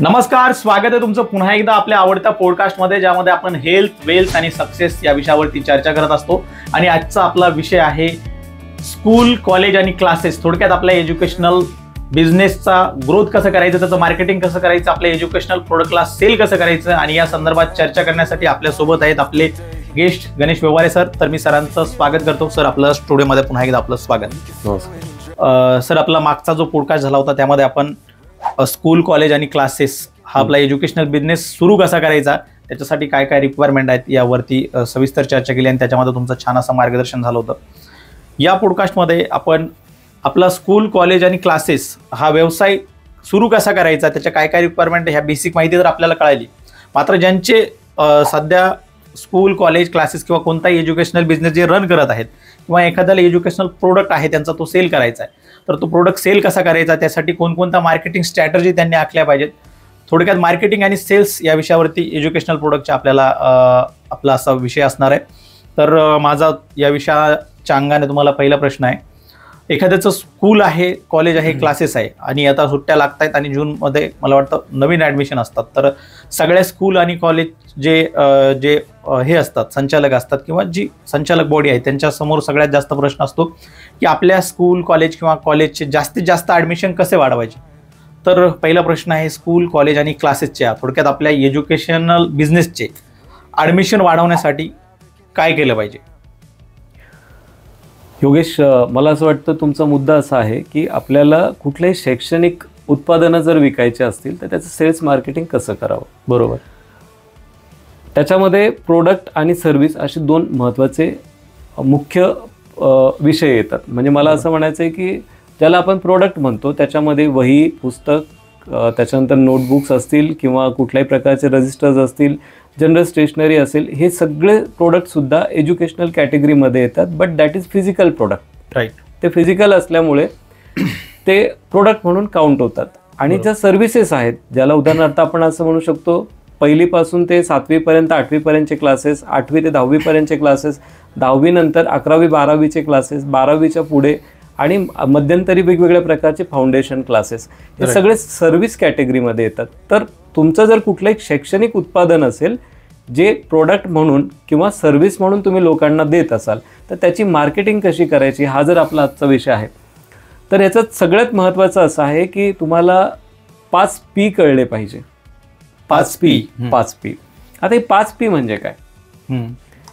नमस्कार, स्वागत आहे तुमचं पुन्हा एकदा आपल्या आवडत्या पॉडकास्टमध्ये, ज्यामध्ये आपण हेल्थ, वेल्थ आणि सक्सेस या विषयावरती चर्चा करत असतो. आणि आजचा आपला विषय आहे स्कूल, कॉलेज आणि क्लासेस. थोडक्यात आपल्या एज्युकेशनल बिझनेसचा ग्रोथ कसं करायचं, त्याचं मार्केटिंग कसं करायचं, आपल्या एज्युकेशनल प्रोडक्टला सेल कसं करायचं, आणि या संदर्भात चर्चा करण्यासाठी आपल्यासोबत आहेत आपले गेस्ट गणेश व्यवहारे सर. तर मी सरांचं स्वागत करतो. सर, आपलं स्टुडिओमध्ये पुन्हा एकदा आपलं स्वागत. सर, आपला मागचा जो पॉडकास्ट झाला होता त्यामध्ये आपण स्कूल, कॉलेज आणि क्लासेस हा आपला एज्युकेशनल बिझनेस सुरू कसा करायचा, त्याच्यासाठी काय काय रिक्वायरमेंट आहेत यावरती सविस्तर चर्चा केली आणि त्याच्यामध्ये तुमचं छान असं मार्गदर्शन झालं होतं. या पॉडकास्टमध्ये आपण आपला स्कूल, कॉलेज आणि क्लासेस हा व्यवसाय सुरू कसा करायचा, त्याच्या काय काय रिक्वायरमेंट, ह्या बेसिक माहिती तर आपल्याला कळाली. मात्र ज्यांचे सध्या स्कूल, कॉलेज, क्लासेस किंवा कोणताही एज्युकेशनल बिझनेस जे रन करत आहेत किंवा एखाद्याला एज्युकेशनल प्रोडक्ट आहे त्यांचा तो सेल करायचा आहे, तर तो प्रोडक्ट सेल कसा करायचा, त्यासाठी कोणकोणत्या मार्केटिंग स्ट्रॅटर्जी त्यांनी आखल्या पाहिजेत. थोडक्यात मार्केटिंग आणि सेल्स या विषयावरती एज्युकेशनल प्रोडक्टच्या आपल्याला आपला असा विषय असणार आहे. तर माझा या विषयाच्या अंगाने तुम्हाला पहिला प्रश्न आहे. एखाद्याचं स्कूल आहे, कॉलेज आहे, क्लासेस आहे आणि आता सुट्ट्या लागत आहेत आणि जूनमध्ये मला वाटतं नवीन ॲडमिशन असतात. तर सगळ्या स्कूल आणि कॉलेज जे हे असतात, संचालक असतात किंवा जी संचालक बॉडी आहे, त्यांच्यासमोर सगळ्यात जास्त प्रश्न असतो की आपल्या स्कूल, कॉलेज किंवा कॉलेजचे जास्तीत जास्त ॲडमिशन कसे वाढवायचे. तर पहिला प्रश्न आहे स्कूल, कॉलेज आणि क्लासेसच्या, थोडक्यात आपल्या एज्युकेशनल बिझनेसचे ॲडमिशन वाढवण्यासाठी काय केलं पाहिजे. योगेश, मला असं वाटतं तुमचा मुद्दा असा आहे की आपल्याला कुठल्याही शैक्षणिक उत्पादनं जर विकायचे असतील तर त्याचं सेल्स मार्केटिंग कसं करावं. बरोबर. त्याच्यामध्ये प्रोडक्ट आणि सर्व्हिस असे दोन महत्त्वाचे मुख्य विषय येतात. म्हणजे मला असं म्हणायचं आहे की ज्याला आपण प्रोडक्ट म्हणतो त्याच्यामध्ये वही, पुस्तक, त्याच्यानंतर नोटबुक्स असतील किंवा कुठल्याही प्रकारचे रजिस्टर्स असतील, जनरल स्टेशनरी असेल, हे सगळे प्रोडक्टसुद्धा एज्युकेशनल कॅटेगरीमध्ये येतात. But that is physical product. Right. ते फिजिकल असल्यामुळे ते प्रोडक्ट म्हणून काउंट होतात. आणि ज्या सर्व्हिसेस आहेत, ज्याला उदाहरणार्थ आपण असं म्हणू शकतो, पहिलीपासून ते 7वीपर्यंत 8वीपर्यंतचे क्लासेस, 8वी ते 10वीपर्यंतचे क्लासेस, 10वी नंतर 11वी 12वीचे क्लासेस, 12वीच्या पुढे आणि मध्यंतरी वेगवेगळ्या प्रकारचे फाउंडेशन क्लासेस, हे सगळे सर्व्हिस कॅटेगरीमध्ये येतात. तर तुमचं जर कुठलं एक शैक्षणिक उत्पादन असेल जे प्रोडक्ट म्हणून किंवा सर्व्हिस म्हणून तुम्ही लोकांना देत असाल, तर त्याची मार्केटिंग कशी करायची, हा जर आपला आजचा विषय आहे, तर याच्यात सगळ्यात महत्त्वाचं असं आहे की तुम्हाला 5 P कळले पाहिजे. 5 P. आता हे 5 P म्हणजे काय.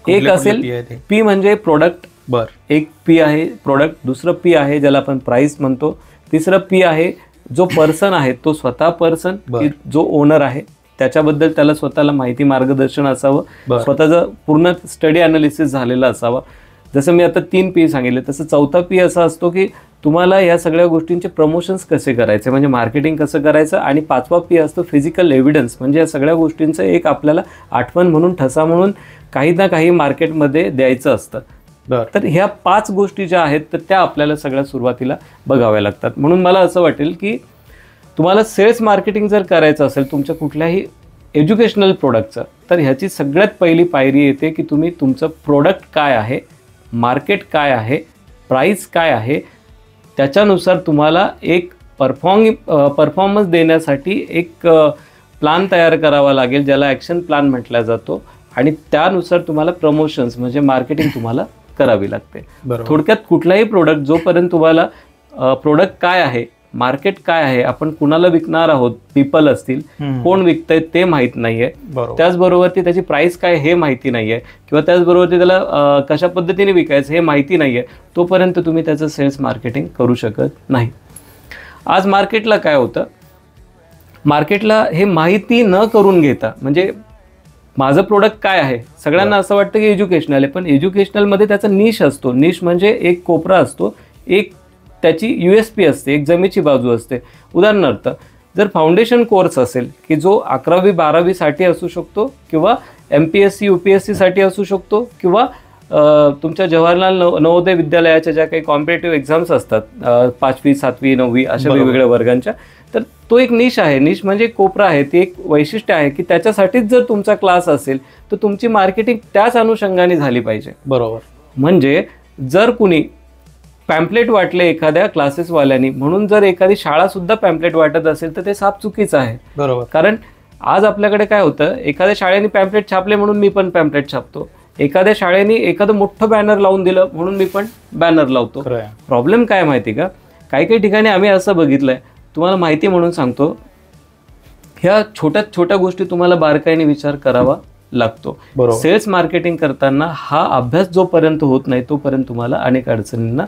एक असेल P म्हणजे प्रोडक्ट. एक P आहे प्रोडक्ट. दुसरं P आहे ज्याला आपण प्राइस म्हणतो. तिसरं P आहे जो पर्सन आहे, तो स्वतः पर्सन, जो ओनर आहे, त्याच्याबद्दल त्याला स्वतःला माहिती, मार्गदर्शन असावं, स्वतःचं पूर्ण स्टडी अनालिसिस झालेलं असावं. जसं मी आता 3 P सांगितले, तसं चौथा P असा असतो की तुम्हाला या सगळ्या गोष्टींचे प्रमोशन्स कसे करायचे, म्हणजे मार्केटिंग कसं करायचं. आणि 5वा P असतो फिजिकल एव्हिडन्स, म्हणजे या सगळ्या गोष्टींचं एक आपल्याला आठवण म्हणून, ठसा म्हणून काही ना काही मार्केटमध्ये द्यायचं असतं. तर ह्या 5 गोष्टी ज्या आहेत तर त्या आपल्याला सगळ्यात सुरुवातीला बघाव्या लागतात. म्हणून मला असं वाटेल की तुम्हाला सेल्स मार्केटिंग जर करायचं असेल तुमच्या कुठल्याही एज्युकेशनल प्रोडक्टचं, तर ह्याची सगळ्यात पहिली पायरी येते की तुम्ही तुमचं प्रोडक्ट काय आहे, मार्केट काय आहे, प्राईस काय आहे, त्याच्यानुसार तुम्हाला एक परफॉर्मन्स देण्यासाठी एक प्लान तयार करावा लागेल, ज्याला ॲक्शन प्लान म्हटला जातो. आणि त्यानुसार तुम्हाला प्रमोशन्स म्हणजे मार्केटिंग तुम्हाला करावी लागते. थोडक्यात कुठलाही प्रोडक्ट, जोपर्यंत तुम्हाला प्रोडक्ट काय आहे, मार्केट काय आहे, आपण कुणाला विकणार आहोत, पीपल असतील, कोण विकतंय ते माहीत नाहीये, त्याचबरोबर त्याची प्राइस काय हे माहिती नाहीये, किंवा त्याचबरोबर त्याला कशा पद्धतीने विकायचं हे माहिती नाहीये, तोपर्यंत तुम्ही त्याचं सेल्स मार्केटिंग करू शकत नाही. आज मार्केटला काय होतं, मार्केटला हे माहिती न करून घेता, म्हणजे माझं प्रोडक्ट काय आहे, सगळ्यांना असं वाटतं की एज्युकेशनल आहे, पण एज्युकेशनलमध्ये त्याचा निश असतो. निश म्हणजे एक कोपरा असतो, एक त्याची USP असते, एक जमेची बाजू असते. उदाहरणार्थ जर फाउंडेशन कोर्स असेल की जो 11वी 12वीसाठी असू शकतो, किंवा MPSC UPSCसाठी असू शकतो, किंवा तुमच्या जवाहरलाल नवोदय विद्यालयाच्या ज्या काही कॉम्पिटेटिव्ह एक्झाम्स असतात, 5वी 7वी 9वी अशा वेगवेगळ्या वर्गांच्या, तर तो एक निश आहे. निश म्हणजे कोपरा आहे, ती एक वैशिष्ट्य आहे की त्याच्यासाठीच जर तुमचा क्लास असेल तर तुमची मार्केटिंग त्याच अनुषंगाने झाली पाहिजे. बरोबर. म्हणजे जर कुणी पॅम्पलेट वाटले एखाद्या क्लासेसवाल्यांनी म्हणून जर एखादी शाळा सुद्धा पॅम्पलेट वाटत असेल तर ते साफ चुकीचं आहे. बरोबर. कारण आज आपल्याकडे काय होतं, एखाद्या शाळेने पॅम्पलेट छापले म्हणून मी पण पॅम्पलेट छापतो, एखाद्या शाळेने एखादं मोठं बॅनर लावून दिलं म्हणून मी पण बॅनर लावतो. प्रॉब्लेम काय माहिती का, काही काही ठिकाणी आम्ही असं बघितलंय, तुम्हाला माहिती म्हणून सांगतो, ह्या छोट्या छोट्या गोष्टी तुम्हाला बारकाईने विचार करावा लागतो. सेल्स मार्केटिंग करताना हा अभ्यास जोपर्यंत होत नाही तोपर्यंत तुम्हाला अनेक अडचणींना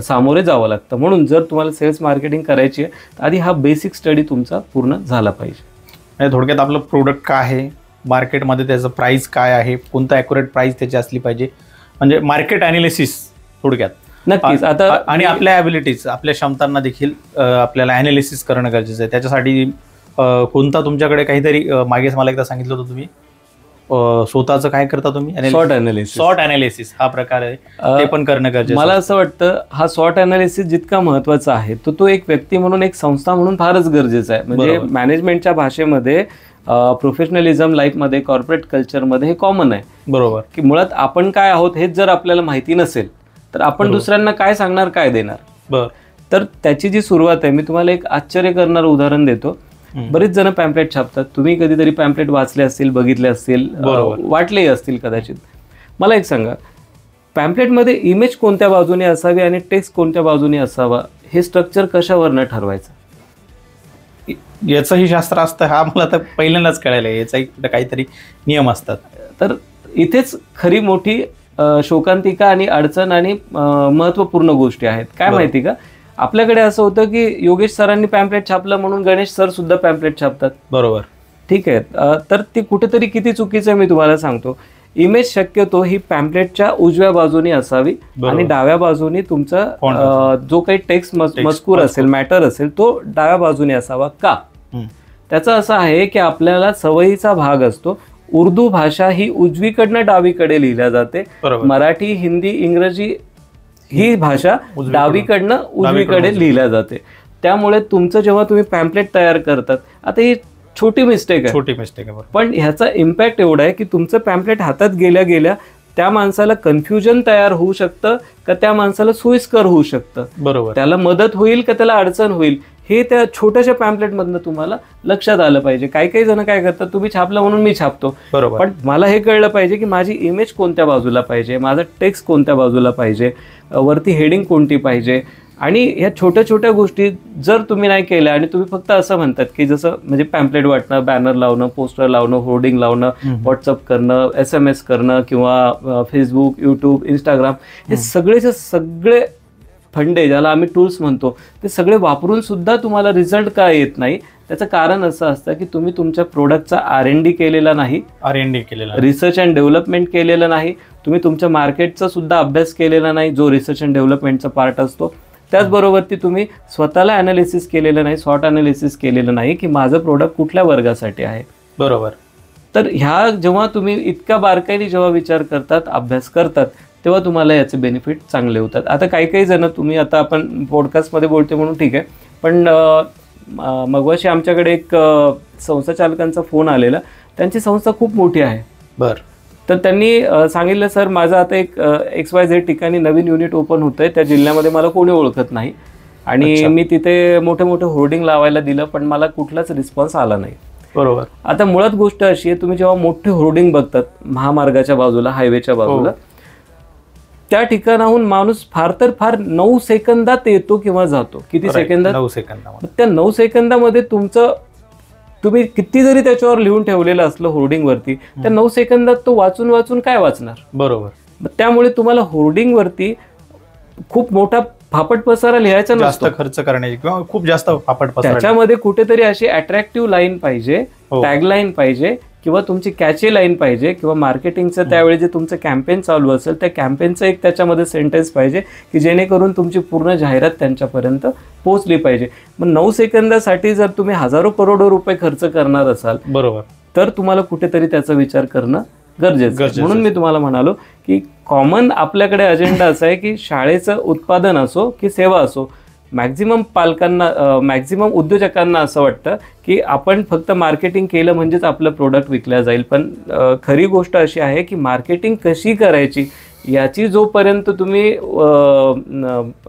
सामोरे जावं लागतं. म्हणून जर तुम्हाला सेल्स मार्केटिंग करायची आहे तर आधी हा बेसिक स्टडी तुमचा पूर्ण झाला पाहिजे. थोडक्यात आपलं प्रोडक्ट काय आहे, मार्केटमध्ये त्याचं प्राइस काय आहे, कोणतं ॲक्युरेट प्राइस त्याची असली पाहिजे, म्हणजे मार्केट ॲनालिसिस थोडक्यात. नक्कीच. आता आणि आपल्या ॲबिलिटीज, आपल्या क्षमतांना देखील आपल्याला ॲनालिसिस करणं गरजेचं आहे. त्याच्यासाठी कोणता तुमच्याकडे काहीतरी मागे मला एकदा सांगितलं होतं तुम्ही, स्वतःचं काय करता तुम्ही, सॉर्ट अनालिसिस हा प्रकार आहे, ते पण करणं गरजेचं. मला असं वाटतं हा सॉर्ट अनालिसिस जितका महत्वाचा आहे तो एक व्यक्ती म्हणून, एक संस्था म्हणून फारच गरजेचा आहे. म्हणजे मॅनेजमेंटच्या भाषेमध्ये प्रोफेशनलिझम लाईफमध्ये, कॉर्पोरेट कल्चरमध्ये हे कॉमन आहे. बरोबर. की मुळात आपण काय आहोत हेच जर आपल्याला माहिती नसेल तर आपण दुसऱ्यांना काय सांगणार, काय देणार. बरं. तर त्याची जी सुरुवात आहे, मी तुम्हाला एक आश्चर्य करणारं उदाहरण देतो. बरेच जण पॅम्पलेट छापतात, तुम्ही कधीतरी पॅम्पलेट वाचले असतील, बघितले असतील, वाटलेही असतील कदाचित. मला एक सांगा, पॅम्पलेटमध्ये इमेज कोणत्या बाजूने असावी आणि टेक्स्ट कोणत्या बाजूने असावा हे स्ट्रक्चर कशावरनं ठरवायचं? याचंही शास्त्र असतं, हा मला तर पहिल्यांदाच कळायला. याचाही काहीतरी नियम असतात. तर इथेच खरी मोठी शोकांतिका आणि अडचण आणि महत्त्वपूर्ण गोष्टी आहेत. काय माहिती का, आपल्याकडे असं होतं की योगेश सरांनी पॅम्पलेट छापलं म्हणून गणेश सर सुद्धा पॅम्पलेट छापतात. बरोबर. ठीक आहे. तर ते कुठेतरी किती चुकीचं आहे मी तुम्हाला सांगतो. इमेज शक्यतो ही पॅम्पलेटच्या उजव्या बाजूने असावी आणि डाव्या बाजूने तुमचा जो काही टेक्स्ट मजकूर असेल, मॅटर असेल, तो डाव्या बाजूने असावा. का? त्याचं असं आहे की आपल्याला सवयीचा भाग असतो. उर्दू भाषा ही उजवीकडनं डावीकडे लिहिल्या जाते. मराठी, हिंदी, इंग्रजी ही भाषा डावीकडनं उजवीकडे लिहिल्या जाते. त्यामुळे तुमचं जेव्हा तुम्ही पॅम्पलेट तयार करतात, आता ही छोटी मिस्टेक आहे, पण ह्याचा इम्पॅक्ट एवढा आहे की तुमचं पॅम्पलेट हातात गेल्या गेल्या त्या माणसाला कन्फ्युजन तयार होऊ शकतं का त्या माणसाला सोयीस्कर होऊ शकतं. बरोबर. त्याला मदत होईल का त्याला अडचण होईल हे त्या छोट्याशा पॅम्पलेटमधनं तुम्हाला लक्षात आलं पाहिजे. काही काही जण काय करतात, तुम्ही छापलं म्हणून मी छापतो, पण मला हे कळलं पाहिजे की माझी इमेज कोणत्या बाजूला पाहिजे, माझा टेक्स्ट कोणत्या बाजूला पाहिजे, वरती हेडिंग कोणती पाहिजे. आणि ह्या छोट्या छोट्या गोष्टी जर तुम्ही नाही केल्या आणि तुम्ही फक्त असं म्हणतात की जसं म्हणजे पॅम्पलेट वाटणं, बॅनर लावणं, पोस्टर लावणं, होर्डिंग लावणं, व्हॉट्सअप करणं, SMS करणं किंवा फेसबुक, यूट्यूब, इंस्टाग्राम, हे सगळेचे सगळे फंडे ज्याला आम्ही टूल्स म्हणतो ते सगळे वापरून सुद्धा तुम्हाला रिझल्ट का येत नाही, त्याचं कारण असं असतं की तुम्ही तुमच्या प्रोडक्टचा R&D केलेला नाही, रिसर्च अँड डेव्हलपमेंट केलेलं नाही, तुम्ही तुमच्या मार्केटचा सुद्धा अभ्यास केलेला नाही जो रिसर्च अँड डेव्हलपमेंटचा पार्ट असतो. त्याचबरोबर ती तुम्ही स्वतःला अनालिसिस केलेलं नाही, सॉर्ट अनालिसिस केलेलं नाही की माझं प्रोडक्ट कुठल्या वर्गासाठी आहे. बरोबर. तर ह्या जेव्हा तुम्ही इतक्या बारकाईने जेव्हा विचार करतात, अभ्यास करतात, तेव्हा तुम्हाला याचे बेनिफिट चांगले होतात. आता काही काही जण, तुम्ही आता आपण पॉडकास्टमध्ये बोलते म्हणून ठीक आहे, पण मगवाशी आमच्याकडे एक संस्था चालकांचा फोन आलेला. त्यांची संस्था खूप मोठी आहे. बरं. तर त्यांनी सांगितलं, सर माझं आता एक XYZ ठिकाणी नवीन युनिट ओपन होतंय, त्या जिल्ह्यामध्ये मला कोणी ओळखत नाही आणि मी तिथे मोठे मोठे होर्डिंग लावायला दिलं पण मला कुठलाच रिस्पॉन्स आला नाही. बरोबर. आता मुळात गोष्ट अशी आहे, तुम्ही जेव्हा मोठे होर्डिंग बघतात महामार्गाच्या बाजूला, हायवेच्या बाजूला, त्या ठिकाणाहून माणूस फार तर फार 9 सेकंदात येतो किंवा जातो. किती सेकंदात? 9 सेकंदामध्ये. त्या 9 सेकंदामध्ये तुम्ही किती जरी त्याच्यावर लिहून ठेवलेलं असलं होर्डिंगवरती, त्या 9 सेकंदात तो वाचून वाचून काय वाचणार. बरोबर. त्यामुळे तुम्हाला होर्डिंगवरती खूप मोठा फापट पसारा लिहायचा नसतो, जास्त खर्च करण्याची किंवा खूप जास्त फापट पसारा. त्याच्यामध्ये कुठेतरी अशी अट्रॅक्टिव्ह लाईन पाहिजे, टॅगलाईन पाहिजे किंवा तुमची कॅची लाईन पाहिजे किंवा मार्केटिंगचं त्यावेळी जे तुमचं कॅम्पेन चालू असेल त्या कॅम्पेनचं एक त्याच्यामध्ये सेंटेन्स पाहिजे की जेणेकरून तुमची पूर्ण जाहिरात त्यांच्यापर्यंत पोहोचली पाहिजे. मग 9 सेकंदासाठी जर तुम्ही हजारो करोडो रुपये खर्च करणार असाल, बरोबर, तर तुम्हाला कुठेतरी त्याचा विचार करणं गरजेचं. म्हणून मी तुम्हाला म्हणालो की कॉमन आपल्याकडे अजेंडा असा आहे की शाळेचं उत्पादन असो की सेवा असो, मॅक्झिमम पालकांना, मॅक्झिमम उद्योजकांना असं वाटतं की आपण फक्त मार्केटिंग केलं म्हणजेच आपलं प्रोडक्ट विकलं जाईल. पण खरी गोष्ट अशी आहे की मार्केटिंग कशी करायची याची जोपर्यंत तुम्ही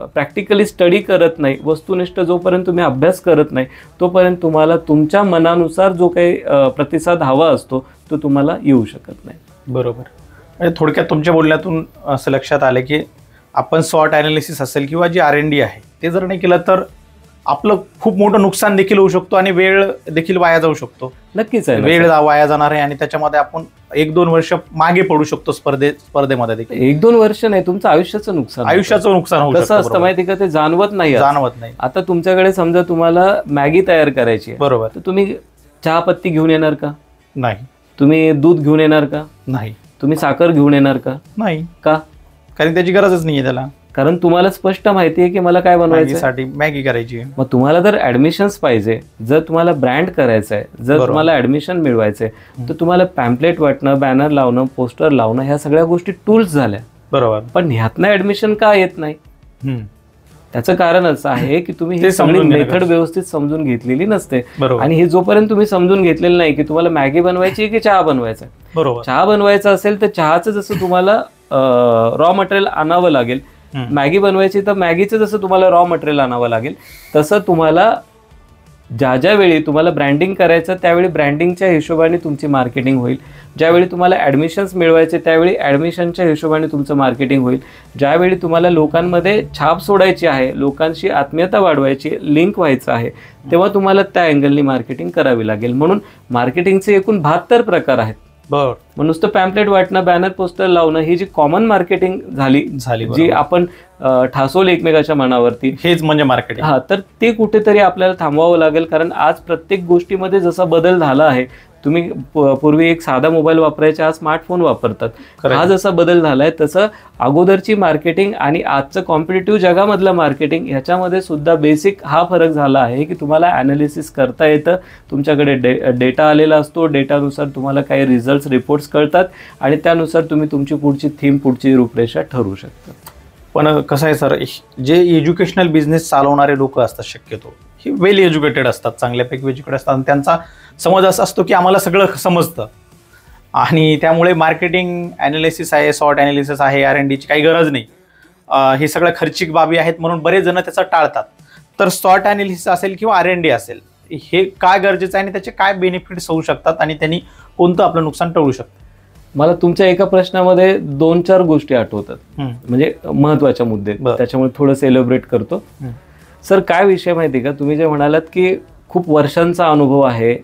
प्रॅक्टिकली स्टडी करत नाही, वस्तुनिष्ठ जोपर्यंत तुम्ही अभ्यास करत नाही, तोपर्यंत तुम्हाला तुमच्या मनानुसार जो काही प्रतिसाद हवा असतो तो तुम्हाला येऊ शकत नाही. बरोबर. म्हणजे थोडक्यात तुमच्या बोलण्यातून असं लक्षात आलं की आपण SWOT ॲनालिसिस असेल किंवा जी R&D आहे ते जर नाही केलं तर आपलं खूप मोठं नुकसान देखील होऊ शकतो आणि वेळ देखील वाया जाऊ शकतो. नक्कीच आहे, वेळ वाया जाणार आहे आणि त्याच्यामध्ये आपण 1-2 वर्ष मागे पडू शकतो स्पर्धेमध्ये देखील. 1-2 वर्ष नाही, तुमचं आयुष्याचं नुकसान होऊ शकतं. कसं असतं माहिती का, ते जाणवत नाही. आता तुमच्याकडे समजा तुम्हाला मॅगी तयार करायची आहे, बरोबर, तर तुम्ही चहा पत्ती घेऊन येणार का? नाही. तुम्ही दूध घेऊन येणार का? नाही. तुम्ही साखर घेऊन येणार का? नाही. का? कारण त्याची गरजच नाहीये त्याला. कारण तुम्हाला स्पष्ट माहिती आहे की मला काय बनवायचं, मॅगी करायची. मग तुम्हाला जर ऍडमिशन्स पाहिजे, जर तुम्हाला ब्रँड करायचं आहे, जर तुम्हाला ऍडमिशन मिळवायचंय, तर तुम्हाला पॅम्पलेट वाटणं, बॅनर लावणं, पोस्टर लावणं, ह्या सगळ्या गोष्टी टूल्स झाल्या. बरोबर. पण ह्यातनं ऍडमिशन का येत नाही? त्याचं कारण असं आहे की तुम्ही ही सगळी मेथड व्यवस्थित समजून घेतलेली नसते. आणि हे जोपर्यंत तुम्ही समजून घेतलेलं नाही की तुम्हाला मॅगी बनवायची की चहा बनवायचा, बरोबर, चहा बनवायचा असेल तर चहाचं जसं तुम्हाला रॉ मटेरियल आणावं लागेल, मॅगी बनवायची तर मॅगीचं जसं तुम्हाला रॉ मटेरियल आणावं लागेल, तसं तुम्हाला ज्या वेळी तुम्हाला ब्रँडिंग करायचं त्यावेळी ब्रँडिंगच्या हिशोबाने तुमची मार्केटिंग होईल. ज्यावेळी तुम्हाला ॲडमिशन्स मिळवायचे त्यावेळी ॲडमिशनच्या हिशोबाने तुमचं मार्केटिंग होईल. ज्यावेळी तुम्हाला लोकांमध्ये छाप सोडायची आहे, लोकांशी आत्मीयता वाढवायची, लिंक व्हायचं आहे, तेव्हा तुम्हाला त्या अँगलनी मार्केटिंग करावी लागेल. म्हणून मार्केटिंगचे एकूण 72 प्रकार आहेत. बरोबर. मग नुसतं पॅम्पलेट वाटणं, बॅनर पोस्टर लावणं ही जी कॉमन मार्केटिंग झाली, जी आपण ठासवली एकमेकाच्या मनावरती, हेच म्हणजे मार्केटिंग. तर ते कुठेतरी आपल्याला थांबवावं लागेल. कारण आज प्रत्येक गोष्टीमध्ये जसा बदल झाला आहे, तुम्ही पूर्वी एक साधा मोबाईल वापरायचे, आज स्मार्टफोन वापरतात. हा जसा बदल झालाय तसं अगोदरची मार्केटिंग आणि आजचं कॉम्पिटिटिव्ह जगामधलं मार्केटिंग ह्याच्यामध्ये सुद्धा बेसिक हा फरक झाला आहे की तुम्हाला ॲनालिसिस करता येतं, तुमच्याकडे डेटा आलेला असतो, डेटानुसार तुम्हाला काही रिझल्ट्स, रिपोर्ट्स कळतात आणि त्यानुसार तुम्ही तुमची पुढची थीम, पुढची रूपरेषा ठरवू शकता. पण कसं आहे सर, जे एज्युकेशनल बिझनेस चालवणारे लोक असतात शक्यतो हे वेल एज्युकेटेड असतात, चांगल्यापैकी एज्युकेटेड असतात. त्यांचा समज असा असतो की आम्हाला सगळं समजतं आणि त्यामुळे मार्केटिंग ॲनालिसिस आहे, SWOT ॲनालिसिस आहे, R&Dची काही गरज नाही, हे सगळं खर्चिक बाबी आहेत म्हणून बरेच जण त्याचं टाळतात. तर SWOT ॲनालिसिस असेल किंवा R&D असेल, हे काय गरजेचं आहे आणि त्याचे काय बेनिफिट्स होऊ शकतात आणि त्यांनी कोणतं आपलं नुकसान टळू शकतं? मला तुमच्या एका प्रश्नामध्ये 2-4 गोष्टी आठवतात, म्हणजे महत्वाच्या मुद्दे, त्याच्यामुळे थोडंसं एलिब्रेट करतो. सर, काय विषय माहिती का, तुम्ही जे म्हणालात की खूप वर्षांचा अनुभव आहे,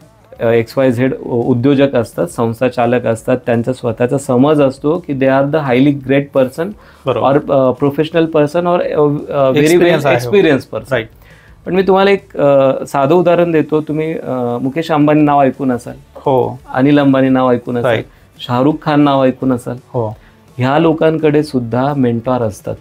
XYZ उद्योजक असतात, संस्था चालक असतात, त्यांचा स्वतःचा समज असतो की they are the highly great person or professional person or very well experience person. पण मी तुम्हाला एक साधं उदाहरण देतो. तुम्ही मुकेश अंबानी नाव ऐकून असाल, हो, अनिल अंबानी नाव ऐकून असाल, शाहरुख खान नाव ऐकून असाल, हो. ह्या लोकांकडे सुद्धा मेंटॉर असतात.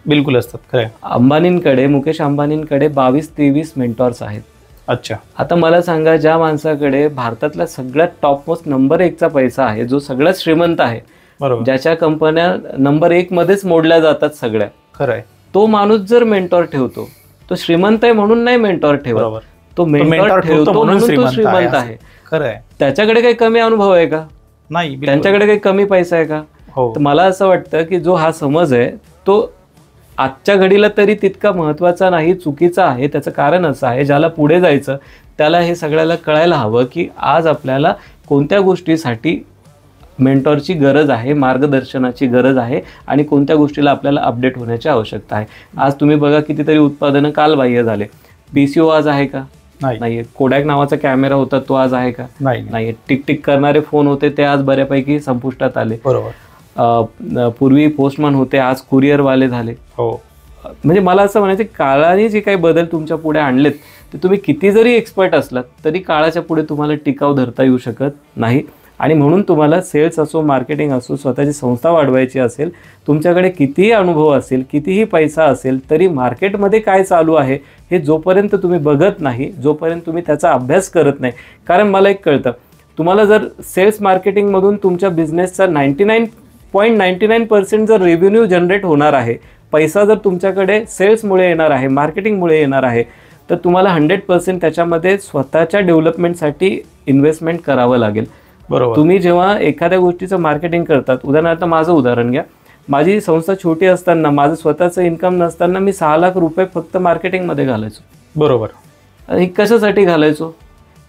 बिलकुल असतात, खरं. अंबानींकडे, मुकेश अंबानींकडे 22-23 मेंटॉर्स आहेत. अच्छा. आता मला सांगा, ज्या माणसाकडे भारतातला सगळ्यात टॉपमोस्ट नंबर 1चा पैसा आहे, जो सगळ्यात श्रीमंत आहे, ज्याच्या कंपन्या नंबर 1 मध्येच मोडल्या जातात सगळ्या, खरं आहे, तो माणूस जर मेंटॉर ठेवतो, तो श्रीमंत आहे म्हणून नाही मेंटॉर ठेवत, तो मेंटॉर ठेवतो म्हणून तो श्रीमंत आहे. खरं आहे. त्याच्याकडे काही कमी अनुभव आहे का? नाही. त्यांच्याकडे काही कमी पैसा आहे का? तर मला असं वाटतं की जो हा समज आहे तो आजच्या घडीला तरी तितका महत्त्वाचा नाही, चुकीचा आहे. त्याचं कारण असं आहे, ज्याला पुढे जायचं त्याला हे सगळ्याला कळायला हवं की आज आपल्याला कोणत्या गोष्टीसाठी मेंटॉरची गरज आहे, मार्गदर्शनाची गरज आहे आणि कोणत्या गोष्टीला आपल्याला अपडेट होण्याची आवश्यकता आहे. आज तुम्ही बघा, कितीतरी उत्पादनं कालबाह्य झाले. PCO आज आहे का? नाहीये. कोडॅक नावाचा कॅमेरा होता, तो आज आहे का? नाही. टिक टिक करणारे फोन होते, ते आज बऱ्यापैकी संपुष्टात आले. बरोबर. पूर्वी पोस्टमन होते, आज कुरिअरवाले झाले. हो. म्हणजे मला असं म्हणायचं, काळाने जे काही बदल तुमच्या पुढे आणलेत, ते तुम्ही किती जरी एक्सपर्ट असलात तरी काळाच्या पुढे तुम्हाला टिकाव धरता येऊ शकत नाही. आणि म्हणून तुम्हाला सेल्स असो, मार्केटिंग असो, स्वतःची संस्था वाढवायची असेल, तुमच्याकडे कितीही अनुभव असेल, कितीही पैसा असेल, तरी मार्केटमध्ये काय चालू आहे हे जोपर्यंत तुम्ही बघत नाही, जोपर्यंत तुम्ही त्याचा अभ्यास करत नाही. कारण मला एक कळतं, तुम्हाला जर सेल्स मार्केटिंगमधून तुमच्या बिझनेसचा 99.99% जर रेव्हेन्यू जनरेट होणार आहे, पैसा जर तुमच्याकडे सेल्समुळे येणार आहे, मार्केटिंगमुळे येणार आहे, तर तुम्हाला 100% त्याच्यामध्ये स्वतःच्या डेव्हलपमेंटसाठी इन्व्हेस्टमेंट करावं लागेल. बरोबर. तुम्ही जेव्हा एखाद्या गोष्टीचं मार्केटिंग करतात, उदाहरणार्थ माझं उदाहरण घ्या, माझी संस्था छोटी असताना, माझं स्वतःचं इन्कम नसताना मी 6 लाख रुपये फक्त मार्केटिंगमध्ये घालायचो. बरोबर. आणि कशासाठी घालायचो?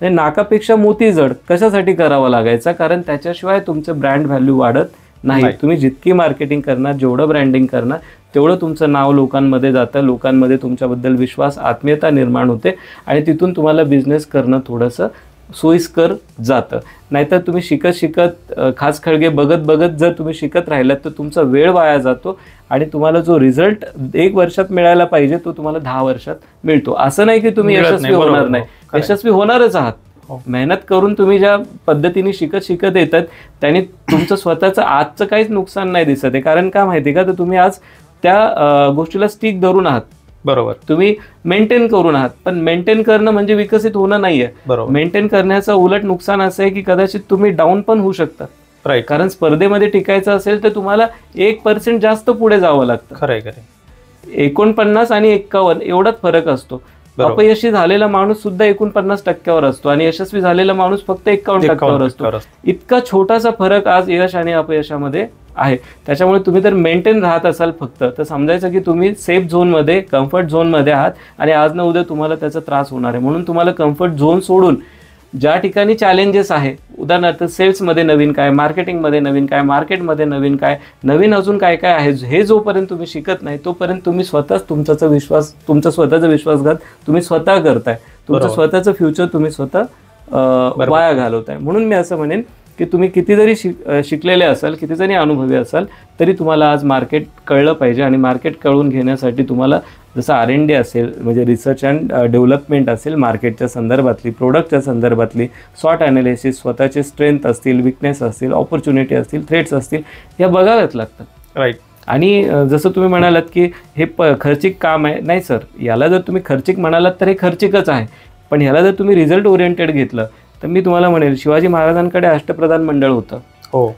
नाकापेक्षा मोती जड कशासाठी करावा लागायचा? कारण त्याच्याशिवाय तुमचं ब्रँड व्हॅल्यू वाढत नाही. तुम्ही जितकी मार्केटिंग करणार, जेवढं ब्रँडिंग करणार, तेवढं तुमचं नाव लोकांमध्ये जातं, लोकांमध्ये तुमच्याबद्दल विश्वास, आत्मीयता निर्माण होते आणि तिथून तुम्हाला बिझनेस करणं थोडंसं सोयीस्कर जातं. नाहीतर तुम्ही शिकत खास खळगे बघत जर तुम्ही शिकत राहिलात तर तुमचा वेळ वाया जातो आणि तुम्हाला जो रिझल्ट 1 वर्षात मिळायला पाहिजे तो तुम्हाला 10 वर्षात मिळतो. असं नाही की तुम्ही यशस्वी होणार नाही, यशस्वी होणारच आहात. मेहनत करून तुम्ही ज्या पद्धतीने शिकत येतात त्याने तुमचं स्वतःचं आजचं काहीच नुकसान नाही दिसत आहे. कारण का माहिती का, तर तुम्ही आज त्या गोष्टीला स्टिक धरून आहात. बरोबर. तुम्ही मेंटेन करून आहात, पण मेंटेन करणं म्हणजे विकसित होणं नाहीये. मेंटेन करण्याचं उलट नुकसान असं आहे की कदाचित तुम्ही डाऊन पण होऊ शकता. राईट. कारण स्पर्धेमध्ये टिकायचं असेल तर तुम्हाला 1% जास्त पुढे जावं लागतं. खरंय. 49 आणि 51 एवढाच फरक असतो. अपयशी झालेला माणूस सुद्धा 49% असतो आणि यशस्वी झालेला माणूस फक्त 51% असतो. इतका छोटासा फरक आज यश आणि अपयशामध्ये आहे. त्याच्यामुळे तुम्ही जर मेंटेन राहत असाल फक्त, तर समजायचं की तुम्ही सेफ झोनमध्ये, कम्फर्ट झोनमध्ये आहात आणि आज ना उद्या तुम्हाला त्याचा त्रास होणार आहे. म्हणून तुम्हाला कम्फर्ट झोन सोडून ज्या ठिकाणी चॅलेंजेस आहे, उदाहरणार्थ सेल्समध्ये नवीन काय, मार्केटिंगमध्ये नवीन काय, मार्केटमध्ये नवीन काय, नवीन अजून काय काय आहे, हे जोपर्यंत तुम्ही शिकत नाही तोपर्यंत तुम्ही स्वतःच तुमचा स्वतःचा विश्वासघात तुम्ही स्वतः करताय. तुमचं स्वतःचं फ्युचर तुम्ही स्वतः वाया घालवताय. म्हणून मी असं म्हणेन की तुम्ही किती जरी शिकलेले असाल, किती जरी अनुभवी असाल, तरी तुम्हाला आज मार्केट कळलं पाहिजे. आणि मार्केट कळून घेण्यासाठी तुम्हाला जसं R&D असेल, म्हणजे रिसर्च अँड डेव्हलपमेंट असेल, मार्केटच्या संदर्भातली, प्रोडक्टच्या संदर्भातली SWOT ॲनालिसिस, स्वतःचे स्ट्रेंथ असतील, विकनेस असतील, ऑपॉर्च्युनिटी असतील, थ्रेट्स असतील, ह्या बघाव्याच लागतात. राईट. आणि जसं तुम्ही म्हणालात की हे खर्चिक काम आहे, नाही सर, याला जर तुम्ही खर्चिक म्हणालात तर हे खर्चिकच आहे. पण ह्याला जर तुम्ही रिझल्ट ओरिएंटेड घेतलं तर मी तुम्हाला म्हणेल, शिवाजी महाराजांकडे अष्टप्रधान मंडळ होतं.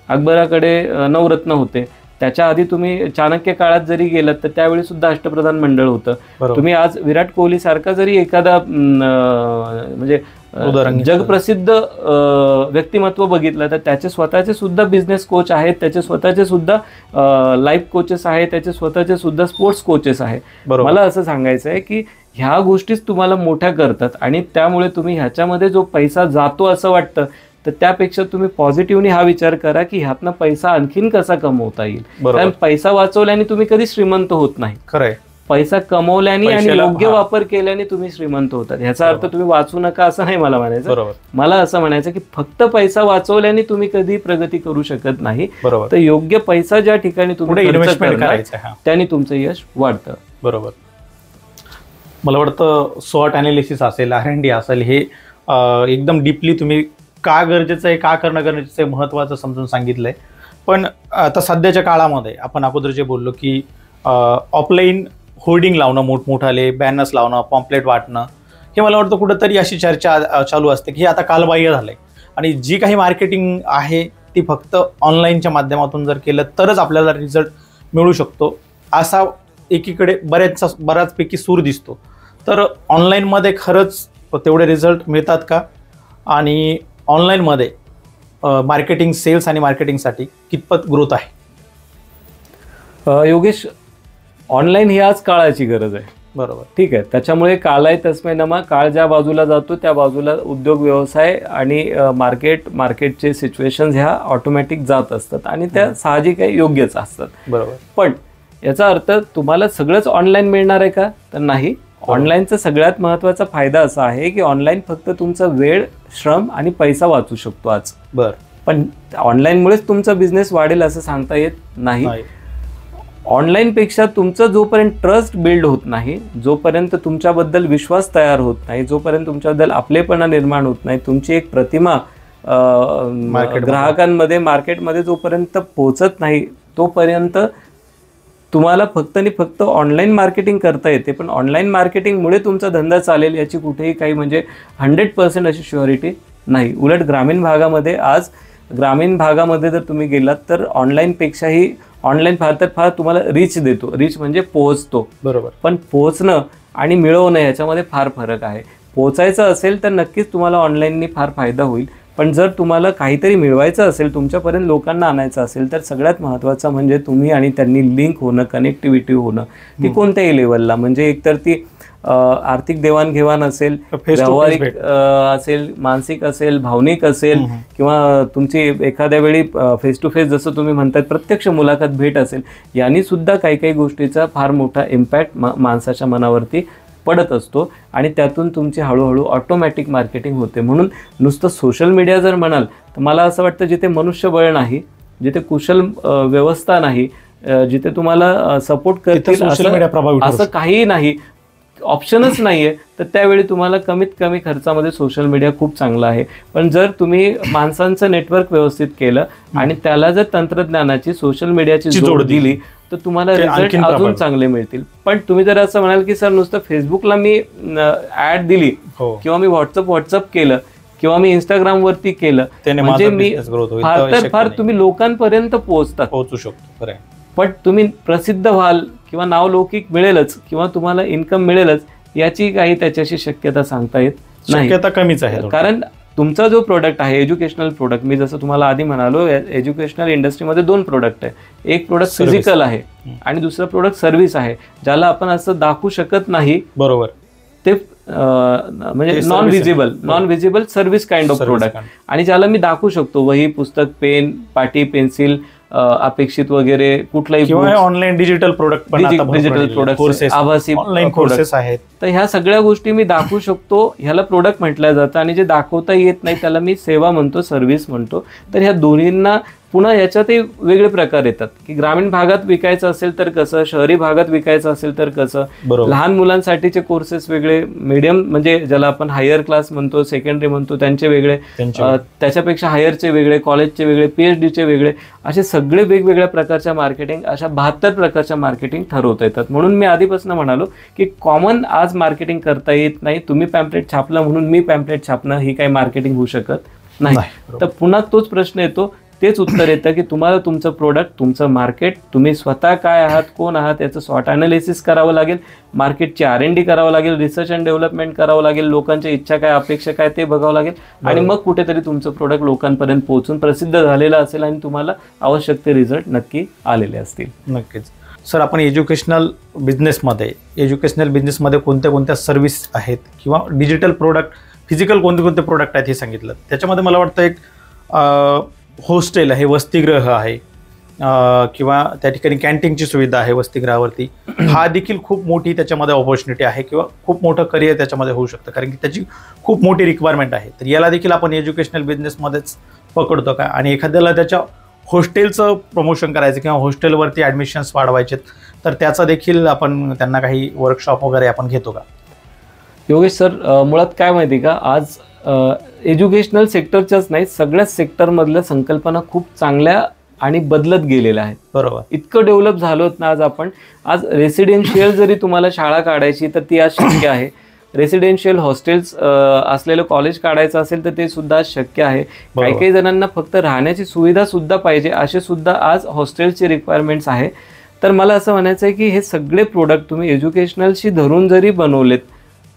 अकबराकडे नवरत्न होते. त्याच्या आधी तुम्ही चाणक्य काळात जरी गेलात तर त्यावेळी सुद्धा अष्टप्रधान मंडळ होतं. तुम्ही आज विराट कोहली सारखा जरी एखादा म्हणजे जगप्रसिद्ध व्यक्तिमत्व बघितलं तर त्याचे स्वतःचे सुद्धा बिझनेस कोच आहेत, त्याचे स्वतःचे सुद्धा लाईफ कोचेस आहेत, त्याचे स्वतःचे सुद्धा स्पोर्ट्स कोचेस आहेत. मला असं सांगायचं आहे की ह्या गोष्टीच तुम्हाला मोठ्या करतात आणि त्यामुळे तुम्ही ह्याच्यामध्ये जो पैसा जातो असं वाटतं, तर त्यापेक्षा तुम्ही पॉझिटिव्हली हा विचार करा की ह्यातनं पैसा आणखीन कसा कमवता येईल. कारण पैसा वाचवल्याने तुम्ही कधी श्रीमंत होत नाही. खरंय. पैसा कमवल्याने आणि योग्य वापर केल्याने तुम्ही श्रीमंत होतात. ह्याचा अर्थ तुम्ही वाचू नका असं नाही मला म्हणायचं. मला असं म्हणायचं की फक्त पैसा वाचवल्याने तुम्ही कधी प्रगती करू शकत नाही. तर योग्य पैसा ज्या ठिकाणी तुम्ही इन्व्हेस्टमेंट करायचं त्याने तुमचं यश वाढतं. बरोबर. मला वाटतं SWOT ॲनालिसिस असेल, R&D असेल, हे एकदम डीपली तुम्ही का गरजेचं आहे, का करणं गरजेचं आहे, महत्त्वाचं समजून सांगितलंय. पण आता सध्याच्या काळामध्ये आपण अगोदर जे बोललो की ऑफलाईन होर्डिंग लावणं, मोठमोठाले बॅनर्स लावणं, पॉम्पलेट वाटणं, हे मला वाटतं कुठंतरी अशी चर्चा चालू असते की हे आता कालबाह्य झालंय आणि जी काही मार्केटिंग आहे ती फक्त ऑनलाईनच्या माध्यमातून जर केलं तरच आपल्याला रिझल्ट मिळू शकतो, असा एकीकडे बऱ्याचपैकी सूर दिसतो. तर ऑनलाईनमध्ये खरंच तेवढे रिझल्ट मिळतात का? आणि ऑनलाईनमध्ये मार्केटिंग, सेल्स आणि मार्केटिंगसाठी कितपत ग्रोथ आहे? योगेश, ऑनलाईन ही आज काळाची गरज आहे. बरोबर. ठीक आहे. त्याच्यामुळे कालाय तस्मै नमा, काळ ज्या बाजूला जातो त्या बाजूला उद्योग व्यवसाय आणि मार्केटचे सिच्युएशन ह्या ऑटोमॅटिक जात असतात आणि त्या साहजिक आहे, योग्यच असतात. बरोबर. पण याचा अर्थ तुम्हाला सगळंच ऑनलाईन मिळणार आहे का? तर नाही. ऑनलाईनचा सगळ्यात महत्त्वाचा फायदा असा आहे की ऑनलाईन फक्त तुमचा वेळ, श्रम आणि पैसा वाचू शकतो आज. पण ऑनलाईनमुळेच तुमचा बिझनेस वाढेल असं सांगता येत नाही. ऑनलाईनपेक्षा तुमचं जोपर्यंत ट्रस्ट बिल्ड होत नाही, जोपर्यंत तुमच्याबद्दल विश्वास तयार होत नाही, जोपर्यंत तुमच्याबद्दल आपलेपणा निर्माण होत नाही, तुमची एक प्रतिमा ग्राहकांमध्ये, मार्केटमध्ये जोपर्यंत पोहोचत नाही, तोपर्यंत तुम्हाला फक्त आणि फक्त ऑनलाईन मार्केटिंग करता येते. पण ऑनलाईन मार्केटिंगमुळे तुमचा धंदा चालेल याची कुठेही काही म्हणजे 100% अशी श्युअरिटी नाही. उलट ग्रामीण भागामध्ये जर तुम्ही गेलात तर ऑनलाईनपेक्षाही ऑनलाईन फार तर फार तुम्हाला रीच देतो. रीच म्हणजे पोहोचतो. बरोबर. पण पोहोचणं आणि मिळवणं याच्यामध्ये फार फरक आहे. पोहोचायचं असेल तर नक्कीच तुम्हाला ऑनलाईननी फार फायदा होईल. पण जर तुम्हाला काहीतरी मिळवायचं असेल, तुमच्यापर्यंत लोकांना आणायचं असेल, तर सगळ्यात महत्त्वाचं म्हणजे तुम्ही आणि त्यांनी लिंक होणं, कनेक्टिव्हिटी होणं, ती कोणत्याही लेवलला, म्हणजे एकतर ती आर्थिक देवाणघेवाण असेल, व्यावहारिक असेल, मानसिक असेल, भावनिक असेल, किंवा तुमची एखाद्या वेळी फेस टू फेस जसं तुम्ही म्हणतात प्रत्यक्ष मुलाखत भेट असेल, यांनी सुद्धा काही काही गोष्टीचा फार मोठा इम्पॅक्ट माणसाच्या मनावरती पडत असतो आणि त्यातून तुमची हळूहळू ऑटोमॅटिक मार्केटिंग होते. म्हणून नुसतं सोशल मीडिया जर म्हणाल तर मला असं वाटतं जिथे मनुष्यबळ नाही, जिथे कुशल व्यवस्था नाही, जिथे तुम्हाला सपोर्ट करतील असं काही नाही, ऑप्शनच नाही आहे, तर त्यावेळी तुम्हाला कमीत कमी खर्चामध्ये सोशल मीडिया खूप चांगला आहे. पण जर तुम्ही माणसांचं नेटवर्क व्यवस्थित केलं आणि त्याला जर तंत्रज्ञानाची, सोशल मीडियाची जोड दिली तर तुम्हाला रिझल्ट अजून चांगले मिळतील. पण तुम्ही जर असं म्हणाल की सर नुसतं फेसबुकला मी ऍड दिली किंवा मी व्हॉट्सअप केलं किंवा मी इंस्टाग्रामवरती केलं म्हणजे मी फार तर फार तुम्ही लोकांपर्यंत पोहोचू शकतो, पण तुम्ही प्रसिद्ध व्हाल किंवा नावलौकिक मिळेलच किंवा तुम्हाला इन्कम मिळेलच याची काही त्याच्याशी शक्यता सांगता येत नाही, शक्यता कमीच आहे. कारण तुमचा जो प्रोडक्ट आहे एज्युकेशनल प्रोडक्ट, मी जसं तुम्हाला आधी म्हणालो एज्युकेशनल इंडस्ट्रीमध्ये 2 प्रोडक्ट आहे. एक प्रोडक्ट फिजिकल आहे आणि दुसरं प्रोडक्ट सर्व्हिस आहे, ज्याला आपण असं दाखवू शकत नाही. बरोबर. ते म्हणजे non visible service kind of product, आणि ज्याला मी दाखवू शकतो वही, पुस्तक, पेन, पाटी, पेन्सिल, अपेक्षित वगैरे कुठलाही ऑनलाईन डिजिटल प्रोडक्ट, आभासी ऑनलाईन कोर्सेस आहेत. तर ह्या सगळ्या गोष्टी मी दाखवू शकतो. ह्याला प्रोडक्ट म्हटलं जातं आणि जे दाखवता येत नाही त्याला मी सेवा म्हणतो, सर्व्हिस म्हणतो. तर ह्या दोन्हींना पुन्हा याच्यातही वेगळे प्रकार येतात की ग्रामीण भागात विकायचं असेल तर कसं, शहरी भागात विकायचं असेल तर कसं, लहान मुलांसाठीचे कोर्सेस वेगळे, मीडियम म्हणजे ज्याला आपण हायर क्लास म्हणतो, सेकंडरी म्हणतो त्यांचे वेगळे, त्याच्यापेक्षा हायरचे वेगळे, कॉलेजचे वेगळे, PhDचे वेगळे, असे सगळे वेगवेगळ्या प्रकारच्या मार्केटिंग, अशा 72 प्रकारच्या मार्केटिंग ठरवता येतात. म्हणून मी आधीपासून म्हणालो की कॉमन आज मार्केटिंग करता येत नाही. तुम्ही पॅम्पलेट छापलं म्हणून मी पॅम्पलेट छापणं ही काही मार्केटिंग होऊ शकत नाही. तर पुन्हा तोच प्रश्न येतो, तेच उत्तर येतं की तुम्हाला तुमचं प्रोडक्ट, तुमचं मार्केट, तुम्ही स्वतः काय आहात, कोण आहात याचं स्वॉट अनालिसिस करावं लागेल, मार्केटची R&D करावं लागेल, रिसर्च अँड डेव्हलपमेंट करावं लागेल, लोकांच्या इच्छा काय, अपेक्षा काय ते बघावं लागेल, आणि मग कुठेतरी तुमचं प्रोडक्ट लोकांपर्यंत पोहोचून प्रसिद्ध झालेलं असेल आणि तुम्हाला आवश्यक ते रिझल्ट नक्की आलेले असतील. नक्कीच. सर, आपण एज्युकेशनल बिझनेसमध्ये कोणत्या कोणत्या सर्व्हिस आहेत किंवा डिजिटल प्रोडक्ट, फिजिकल कोणते कोणते प्रोडक्ट आहेत हे सांगितलं. त्याच्यामध्ये मला वाटतं एक हॉस्टेल आहे, वसतिगृह आहे, किंवा त्या ठिकाणी कॅन्टीनची सुविधा आहे वसतिगृहावरती. हा देखील खूप मोठी त्याच्यामध्ये ऑपॉर्च्युनिटी आहे किंवा खूप मोठं करिअर त्याच्यामध्ये होऊ शकतं, कारण की त्याची खूप मोठी रिक्वायरमेंट आहे. तर याला देखील आपण एज्युकेशनल बिझनेसमध्येच पकडतो का? आणि एखाद्याला त्याच्या हॉस्टेलचं प्रमोशन करायचं किंवा हॉस्टेलवरती ॲडमिशन्स वाढवायचे तर त्याचा देखील आपण त्यांना काही वर्कशॉप वगैरे आपण घेतो का? योगेश सर, मुळात काय माहिती का, आज एज्युकेशनल सेक्टरच्याच नाही, सगळ्याच सेक्टरमधल्या संकल्पना खूप चांगल्या आणि बदलत गेलेल्या आहेत. बरोबर. इतकं डेव्हलप झालो ना आज रेसिडेन्शियल जरी तुम्हाला शाळा काढायची तर ती आज शक्य आहे. रेसिडेन्शियल हॉस्टेल्स असलेलं कॉलेज काढायचं असेल तर ते सुद्धा शक्य आहे. काही काही जणांना फक्त राहण्याची सुविधा सुद्धा पाहिजे, असे सुद्धा आज हॉस्टेलची रिक्वायरमेंट्स आहे. तर मला असं म्हणायचं आहे की हे सगळे प्रोडक्ट तुम्ही एज्युकेशनलशी धरून जरी बनवलेत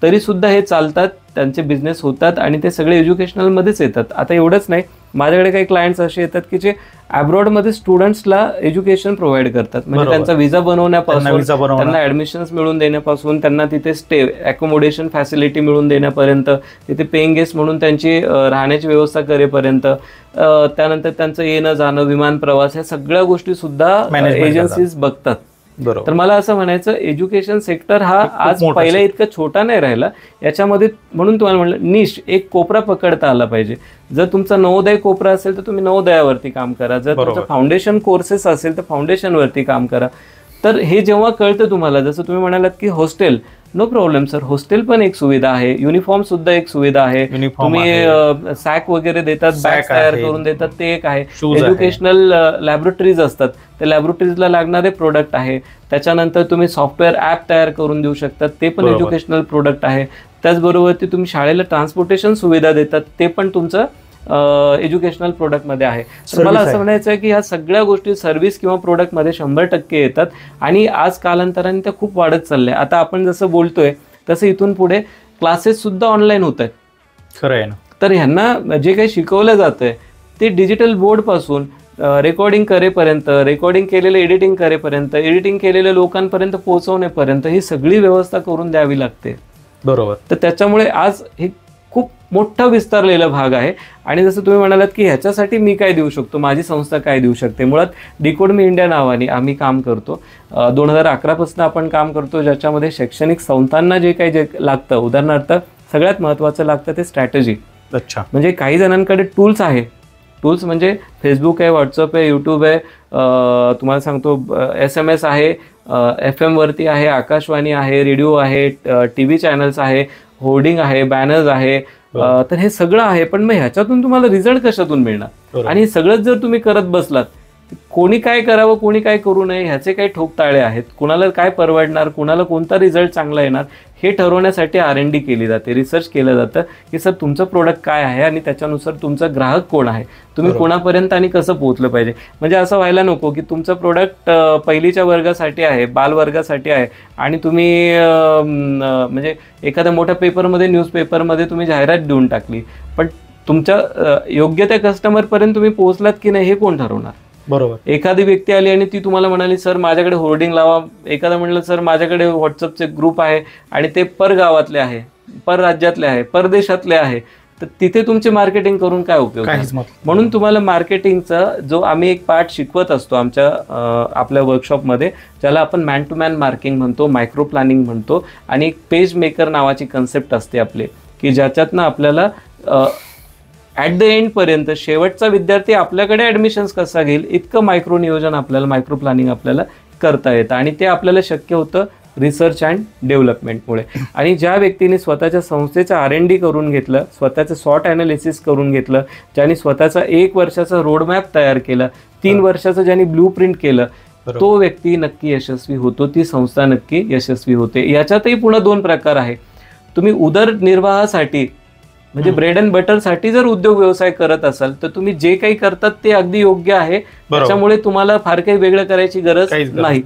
तरी सुद्धा हे चालतात, त्यांचे बिझनेस होतात आणि ते सगळे एज्युकेशनलमध्येच येतात. आता एवढंच नाही, माझ्याकडे काही क्लायंट्स असे येतात की जे अब्रॉडमध्ये स्टुडंट्सला एज्युकेशन प्रोव्हाइड करतात, म्हणजे त्यांचा व्हिसा बनवण्यापासून, त्यांना ॲडमिशन्स मिळवून देण्यापासून, त्यांना तिथे स्टे अकोमोडेशन फॅसिलिटी मिळवून देण्यापर्यंत, तिथे पेईंग गेस्ट म्हणून त्यांची राहण्याची व्यवस्था करेपर्यंत, त्यानंतर त्यांचं येणं जाणं, विमान प्रवास, ह्या सगळ्या गोष्टी सुद्धा एजन्सीज बघतात. तर मला असं म्हणायचं, एज्युकेशन सेक्टर हा आज पहिल्या इतका छोटा नाही राहिला. याच्यामध्ये म्हणून तुम्हाला म्हणलं निश एक कोपरा पकडता आला पाहिजे. जर तुमचा नवोदय कोपरा असेल तर तुम्ही नवोदयावरती काम करा, जर तुमचं फाउंडेशन कोर्सेस असेल तर फाउंडेशनवरती काम करा. तर हे जेव्हा कळतं तुम्हाला, जसं तुम्ही म्हणालात की hostel, no problem sir, hostel पण एक सुविधा आहे, युनिफॉर्म सुद्धा एक सुविधा आहे, तुम्ही सॅक वगैरे देतात, बॅग तयार करून देतात, ते एक आहे. एज्युकेशनल लॅबोरेटरीज असतात, त्या लॅबोरेटरीजला लागणारे प्रोडक्ट आहे. त्याच्यानंतर तुम्ही सॉफ्टवेअर ॲप तयार करून देऊ शकतात, ते पण एज्युकेशनल प्रोडक्ट आहे. त्याचबरोबर ते तुम्ही शाळेला ट्रान्सपोर्टेशन सुविधा देतात, ते पण तुमचं एज्युकेशनल प्रोडक्टमध्ये आहे. तर मला असं म्हणायचं आहे की ह्या सगळ्या गोष्टी सर्व्हिस किंवा प्रोडक्टमध्ये 100% येतात आणि आज कालांतराने त्या खूप वाढत चालल्या. आता आपण जसं बोलतोय तसं इथून पुढे क्लासेस सुद्धा ऑनलाईन होत आहेत. खरं आहे ना. तर ह्यांना जे काही शिकवलं जातंय ते डिजिटल बोर्डपासून रेकॉर्डिंग करेपर्यंत, रेकॉर्डिंग केलेलं एडिटिंग करेपर्यंत, एडिटिंग केलेल्या लोकांपर्यंत पोहोचवण्यापर्यंत ही सगळी व्यवस्था करून द्यावी लागते. बरोबर. तर त्याच्यामुळे आज हे खूप मोठा विस्तारलेला भाग आहे. आणि जसं तुम्ही म्हणालात की ह्याच्यासाठी मी काय देऊ शकतो, माझी संस्था काय देऊ शकते, मुळात डिकोड मी इंडिया नावाने आम्ही काम करतो. 2011 पासून आपण काम करतो, ज्याच्यामध्ये शैक्षणिक संस्थांना जे काही लागतं, उदाहरणार्थ सगळ्यात महत्त्वाचं लागतं ते स्ट्रॅटेजी. अच्छा. म्हणजे काही जणांकडे टूल्स आहे, टूल्स म्हणजे फेसबुक आहे, व्हॉट्सअप आहे, यूट्यूब आहे, तुम्हाला सांगतो SMS आहे, FM वरती आहे, आकाशवाणी आहे, रेडिओ आहे, TV चॅनल्स आहे, होर्डिंग आहे, बॅनर्स आहे. तर हे सगळं आहे. पण मग ह्याच्यातून तुम्हाला रिझल्ट कशातून मिळणार? आणि सगळंच जर तुम्ही करत बसलात, कोणी काय करावं कोणी काय करू नये ह्याचे काही ठोकताळे आहेत. कुणाला काय परवडणार, कुणाला कोणता रिझल्ट चांगला येणार हे ठरवण्यासाठी R&D केली जाते, रिसर्च केलं जातं की सर तुमचं प्रोडक्ट काय आहे आणि त्याच्यानुसार तुमचा ग्राहक कोण आहे, तुम्ही कोणापर्यंत आणि कसं पोहोचलं पाहिजे. म्हणजे असं व्हायला नको की तुमचं प्रोडक्ट पहिलीच्या वर्गासाठी आहे, बालवर्गासाठी आहे आणि तुम्ही म्हणजे एखाद्या मोठ्या पेपरमध्ये, न्यूजपेपरमध्ये तुम्ही जाहिरात देऊन टाकली, पण तुमच्या योग्य त्या कस्टमरपर्यंत तुम्ही पोहोचलात की नाही हे कोण ठरवणार? बरोबर. एखादी व्यक्ती आली आणि ती तुम्हाला म्हणाली सर माझ्याकडे होर्डिंग लावा, एखादा म्हणलं सर माझ्याकडे व्हॉट्सअपचे ग्रुप आहे आणि ते परगावातले आहे, परराज्यातले आहे, परदेशातले आहे, तर तिथे तुमची मार्केटिंग करून काय उपयोग? म्हणून तुम्हाला मार्केटिंगचा जो आम्ही एक पार्ट शिकवत असतो आपल्या वर्कशॉपमध्ये, ज्याला आपण मॅन टू मॅन मार्केटिंग म्हणतो, मायक्रो प्लॅनिंग म्हणतो, आणि एक पेज मेकर नावाची कन्सेप्ट असते आपले, की ज्याच्यातनं आपल्याला ॲट द एंडपर्यंत शेवटचा विद्यार्थी आपल्याकडे ॲडमिशन्स कसा घेईल इतकं मायक्रो नियोजन आपल्याला, मायक्रो प्लॅनिंग आपल्याला करता येतं. आणि ते आपल्याला शक्य होतं रिसर्च अँड डेव्हलपमेंटमुळे. आणि ज्या व्यक्तीने स्वतःच्या संस्थेचं R&D करून घेतलं, स्वतःचं सॉट ॲनालिसिस करून घेतलं, ज्यांनी स्वतःचा 1 वर्षाचा रोडमॅप तयार केला, 3 वर्षाचं ज्यांनी ब्लू प्रिंट केलं, तो व्यक्ती नक्की यशस्वी होतो, ती संस्था नक्की यशस्वी होते. याच्यातही पुन्हा 2 प्रकार आहे. तुम्ही उदरनिर्वाहासाठी म्हणजे ब्रेड अँड बटरसाठी जर उद्योग व्यवसाय करत असाल तर तुम्ही जे काही करतात ते अगदी योग्य आहे, त्याच्यामुळे तुम्हाला फार काही वेगळं करायची गरज नाही.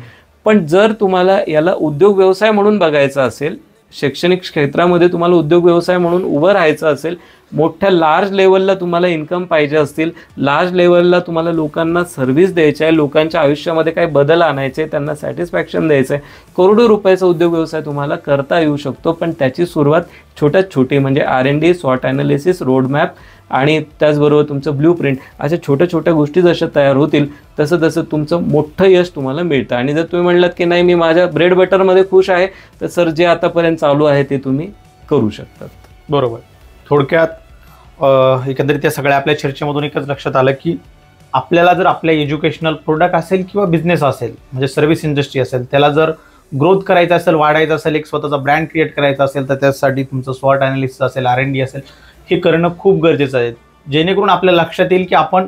पण जर तुम्हाला याला उद्योग व्यवसाय म्हणून बघायचा असेल, शैक्षणिक क्षेत्रामध्ये तुम्हाला उद्योग व्यवसाय म्हणून उभं राहायचं असेल, मोठ्या लार्ज लेवलला तुम्हाला इन्कम पाहिजे असतील, लार्ज लेवलला तुम्हाला लोकांना सर्व्हिस द्यायची आहे, लोकांच्या आयुष्यामध्ये काही बदल आणायचे, त्यांना सॅटिस्फॅक्शन द्यायचं आहे, करोडो रुपयाचा उद्योग व्यवसाय तुम्हाला करता येऊ शकतो. पण त्याची सुरुवात छोट्यात छोटी म्हणजे R&D, सॉट ॲनालिसिस, रोडमॅप आणि त्याचबरोबर तुमचं ब्लू प्रिंट, अशा छोट्या छोट्या गोष्टी जशा तयार होतील तसं तसं तुमचं मोठं यश तुम्हाला मिळतं. आणि जर तुम्ही म्हणलात की नाही मी माझ्या ब्रेड बटरमध्ये खुश आहे, तर सर जे आतापर्यंत चालू आहे ते तुम्ही करू शकतात. बरोबर. थोडक्यात एकंदरीत या सगळ्या आपल्या चर्चेमधून एकच लक्षात आलं की आपल्याला जर आपल्या एज्युकेशनल प्रोडक्ट असेल किंवा बिझनेस असेल, म्हणजे सर्व्हिस इंडस्ट्री असेल, त्याला जर ग्रोथ करायचं असेल, वाढायचं असेल, एक स्वतःचा ब्रँड क्रिएट करायचा असेल, तर त्यासाठी तुमचं स्वॉट ॲनालिसिस असेल, R&D असेल, हे करणं खूप गरजेचं आहे, जेणेकरून आपल्या लक्षात येईल की आपण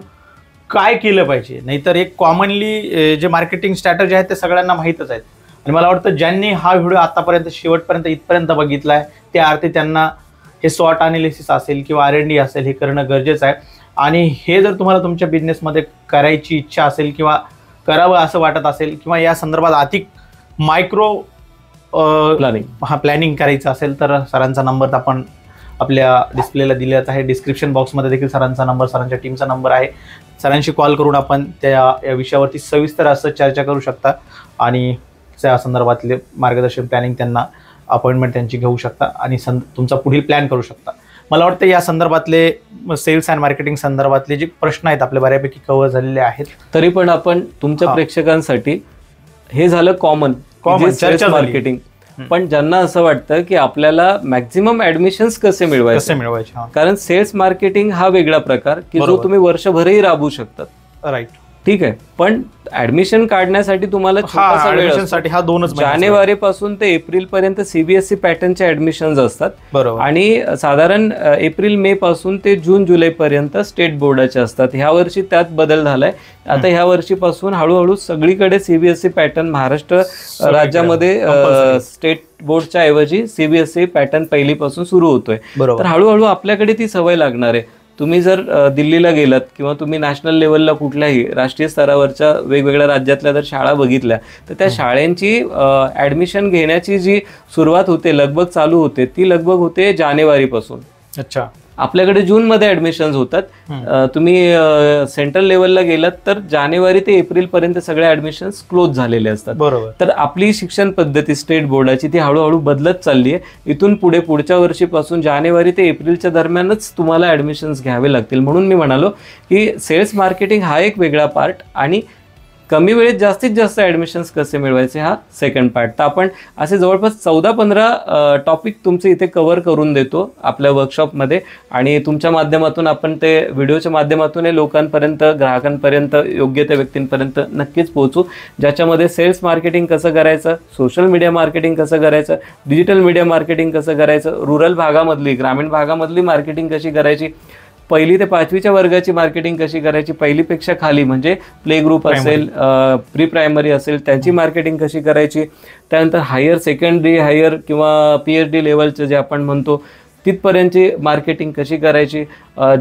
काय केलं पाहिजे. नाहीतर एक कॉमनली जे मार्केटिंग स्ट्रॅटेजी आहेत ते सगळ्यांना माहीतच आहेत. आणि मला वाटतं ज्यांनी हा व्हिडिओ आतापर्यंत शेवटपर्यंत इथपर्यंत बघितला आहे त्या अर्थी त्यांना हे स्वॉट ॲनालिसिस असेल किंवा R&D असेल हे करणं गरजेचं आहे. आणि हे जर तुम्हाला तुमच्या बिझनेसमध्ये करायची इच्छा असेल किंवा करावं असं वाटत असेल किंवा या संदर्भात अधिक मायक्रो प्लॅनिंग करायचं असेल तर सरांचा नंबर आपण आपल्या डिस्प्लेला दिलेलाच आहे. डिस्क्रिप्शन बॉक्समध्ये देखील सरांचा नंबर, सरांच्या टीमचा नंबर आहे. सरांशी कॉल करून आपण या विषयावरती सविस्तर असं चर्चा करू शकता आणि त्या संदर्भातले मार्गदर्शन, प्लॅनिंग त्यांना अपॉइंटमेंट त्यांची घेऊ शकता आणि तुमचा पुढील प्लॅन करू शकता. मला वाटतं या संदर्भातले सेल्स अँड मार्केटिंग संदर्भातले जे प्रश्न आहेत आपले बऱ्यापैकी कव्हर झालेले आहेत. तरी पण आपण तुमच्या प्रेक्षकांसाठी हे झालं कॉमन चर्चा मार्केटिंग. पण ज्यांना असं वाटतं की आपल्याला मॅक्झिमम ऍडमिशन्स कसे मिळवायचे, कारण सेल्स मार्केटिंग हा वेगळा प्रकार की जो तुम्ही वर्षभरही राबवू शकतात. राईट, ठीक आहे. पण ऍडमिशन काढण्यासाठी तुम्हाला जानेवारी पासून ते एप्रिल पर्यंत CBSE पॅटर्नचे ऍडमिशन्स असतात. बरोबर. आणि साधारण एप्रिल मे पासून ते जून जुलै पर्यंत स्टेट बोर्डाचे असतात. ह्या वर्षी त्यात बदल झालाय. आता ह्या वर्षीपासून हळूहळू सगळीकडे CBSE पॅटर्न, महाराष्ट्र राज्यामध्ये स्टेट बोर्डच्या ऐवजी CBSE पॅटर्न पहिलीपासून सुरू होतोय. तर हळूहळू आपल्याकडे ती सवय लागणार आहे. तुम्ही जर दिल्लीला गेलात किंवा तुम्ही नॅशनल लेवलला कुठल्याही राष्ट्रीय स्तरावरच्या वेगवेगळ्या राज्यातल्या जर शाळा बघितल्या तर त्या शाळांची ऍडमिशन घेण्याची जी सुरुवात होते, लगबग चालू होते, ती लगबग होते जानेवारीपासून. अच्छा. आपल्याकडे जूनमध्ये ऍडमिशन्स होतात. तुम्ही सेंट्रल लेवलला गेलात तर जानेवारी ते एप्रिल पर्यंत सगळे ऍडमिशन्स क्लोज झालेले असतात. बरोबर. तर आपली शिक्षण पद्धती स्टेट बोर्डाची ती हळूहळू बदलत चालली आहे. इथून पुढे पुढच्या वर्षीपासून जानेवारी ते एप्रिलच्या दरम्यानच तुम्हाला ऍडमिशन्स घ्यावे लागतील. म्हणून मी म्हणालो की सेल्स मार्केटिंग हा एक वेगळा पार्ट आणि कमी वेळेत जास्तीत जास्त ॲडमिशन्स कसे मिळवायचे हा सेकंड पार्ट. तर आपण असे जवळपास 14-15 टॉपिक तुमचे इथे कव्हर करून देतो आपल्या वर्कशॉपमध्ये आणि तुमच्या माध्यमातून आपण ते व्हिडिओच्या माध्यमातून लोकांपर्यंत, ग्राहकांपर्यंत, योग्य त्या व्यक्तींपर्यंत नक्कीच पोहोचू, ज्याच्यामध्ये सेल्स मार्केटिंग कसं करायचं, सोशल मीडिया मार्केटिंग कसं करायचं, डिजिटल मीडिया मार्केटिंग कसं करायचं, रुरल भागामधली, ग्रामीण भागामधली मार्केटिंग कशी करायची, 1ली ते 5वीच्या वर्गाची मार्केटिंग कशी करायची, 1लीपेक्षा खाली म्हणजे प्ले ग्रुप असेल, प्री प्रायमरी असेल, त्यांची मार्केटिंग कशी करायची, त्यानंतर हायर सेकंडरी, हायर किंवा PhD लेवलचं जे आपण म्हणतो तिथपर्यंतची मार्केटिंग कशी करायची,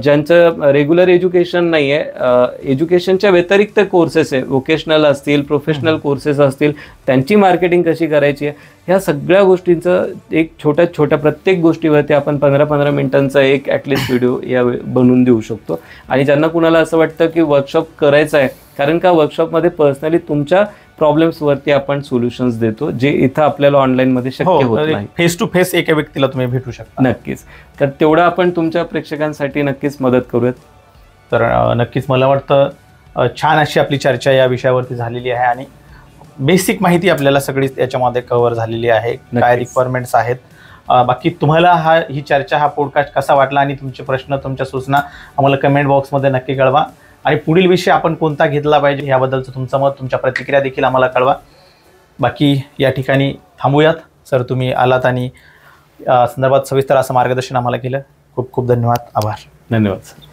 ज्यांचं रेग्युलर एज्युकेशन नाही आहे, एज्युकेशनच्या व्यतिरिक्त कोर्सेस आहे, वोकेशनल असतील, प्रोफेशनल कोर्सेस असतील, त्यांची मार्केटिंग कशी करायची आहे, ह्या सगळ्या गोष्टींचं एक छोट्या प्रत्येक गोष्टीवरती आपण 15-15 मिनिटांचा एक ॲटलिस्ट व्हिडिओ या बनवून देऊ शकतो. आणि ज्यांना कुणाला असं वाटतं की वर्कशॉप करायचं आहे, कारण का वर्कशॉपमध्ये पर्सनली तुमच्या प्रॉब्लेम्सवरती आपण सोल्युशन्स देतो, जे इथं आपल्याला ऑनलाईनमध्ये शक्य होत नाही. फेस टू फेस एका व्यक्तीला तुम्ही भेटू शकता. नक्कीच. तर तेवढं आपण तुमच्या प्रेक्षकांसाठी नक्कीच मदत करूयात. तर नक्कीच मला वाटतं छान अशी आपली चर्चा या विषयावरती झालेली आहे आणि बेसिक माहिती आपल्याला सगळीच याच्यामध्ये कव्हर झालेली आहे, काय रिक्वायरमेंट्स आहेत. बाकी तुम्हाला ही चर्चा, हा पॉडकास्ट कसा वाटला आणि तुमचे प्रश्न, तुमच्या सूचना आम्हाला कमेंट बॉक्समध्ये नक्की कळवा आणि पुढील विषय आपण कोणता घेतला पाहिजे याबद्दलचं तुमचं मत, तुमच्या प्रतिक्रिया देखील आम्हाला कळवा. बाकी या ठिकाणी थांबूयात. सर, तुम्ही आलात आणि संदर्भात सविस्तर असं मार्गदर्शन आम्हाला केलं. खूप खूप धन्यवाद. आभार. धन्यवाद सर.